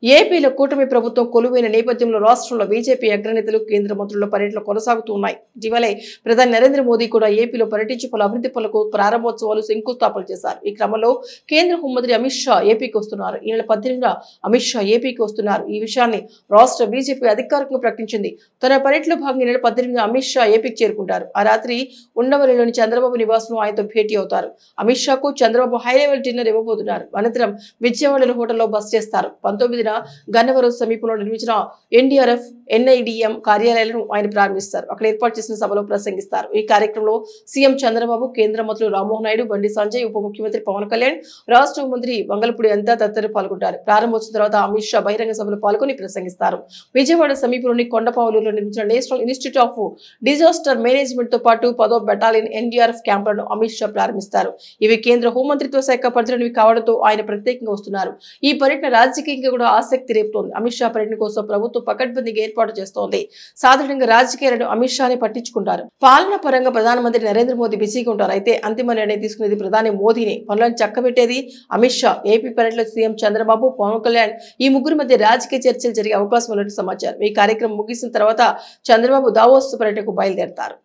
ఏపీలో కూటమి ప్రభుత్వం కొలువైన నేపథ్యంలో రాష్ట్రంలో బీజేపీ అగ్రనేతలు కేంద్ర మంత్రుల పర్యటనలు కొనసాగుతూ ఉన్నాయి. ఇటీవలే ప్రధాని నరేంద్ర మోదీ కూడా ఏపీలో పర్యటించి పలు అభివృద్ధి పనులకు ప్రారంభోత్సవాలు శంకుస్థాపన చేశారు. ఈ క్రమంలో కేంద్ర హోంమంత్రి అమిత్ షా ఏపీకి వస్తున్నారు. ఈ నెల 18న అమిత్ షా ఏపీకి వస్తున్నారు. ఈ విషయాన్ని రాష్ట్ర బీజేపీ అధికారికంగా ప్రకటించింది. తన పర్యటనలో భాగంగా ఈ నెల 18న అమిత్ షా ఏపీకి చేరుకుంటారు. ఆ రాత్రి ఉండవల్లిలోని చంద్రబాబు నివాసంలో ఆయనతో భేటీ అవుతారు. అమిత్ షాకు చంద్రబాబు హై లెవెల్ డిన్నర్ ఇవ్వబోతున్నారు. అనంతరం విజయవాడలో హోటల్లో బస చేస్తారు. 19న గన్నవరం సమీపంలో నిర్మించిన ఎన్డీఆర్ఎఫ్ ఎన్ఐడిఎం కార్యాలయాలను ఆయన ప్రారంభిస్తారు. అక్కడ ఏర్పాటు చేసిన సభలో ప్రసంగిస్తారు. ఈ కార్యక్రమంలో సీఎం చంద్రబాబు, కేంద్ర మంత్రులు రామ్మోహన్ నాయుడు, బండి సంజయ్, ఉప ముఖ్యమంత్రి పవన్ కళ్యాణ్, రాష్ట్ర మంత్రి వంగలపూడి అనిత తదితరులు పాల్గొంటారు. ప్రారంభోత్సవం తర్వాత అమిత్ షా బహిరంగ సభలో పాల్గొని ప్రసంగిస్తారు. విజయవాడ సమీపంలోని కొండపావులూరులో నిర్మించిన national institute of disaster management తో పాటు 10వ బెటాలియన్ ఎన్డీఆర్ఎఫ్ క్యాంపులను అమిత్ షా ప్రారంభిస్తారు. ఇవి కేంద్ర హోంమంత్రిత్వ శాఖ పరిధిలోనివి కావడంతో ఆయన ప్రత్యేకంగా వస్తున్నారు. ఈ పర్యటన రాజకీయంగా కూడా ఆసక్తి రేపుతోంది. అమిత్ షా పర్యటన కోసం ప్రభుత్వం పకడ్బందీగా ఏర్పాటు చేస్తోంది. సాధారణంగా రాజకీయాలను అమిత్ షానే పట్టించుకుంటారు. పాలనా పరంగా ప్రధానమంత్రి నరేంద్ర మోదీ బిజీగా ఉంటారు. అయితే అంతిమ నిర్ణయం తీసుకునేది ప్రధాని మోదీనే. పనులను చక్కబెట్టేది అమిత్ షా. ఏపీ పర్యటనలో సీఎం చంద్రబాబు, పవన్ కళ్యాణ్ ఈ ముగ్గురు మధ్య రాజకీయ చర్చలు జరిగే అవకాశం ఉన్నట్టు సమాచారం. ఈ కార్యక్రమం ముగిసిన తర్వాత చంద్రబాబు దావోస్ పర్యటనకు బయలుదేరతారు.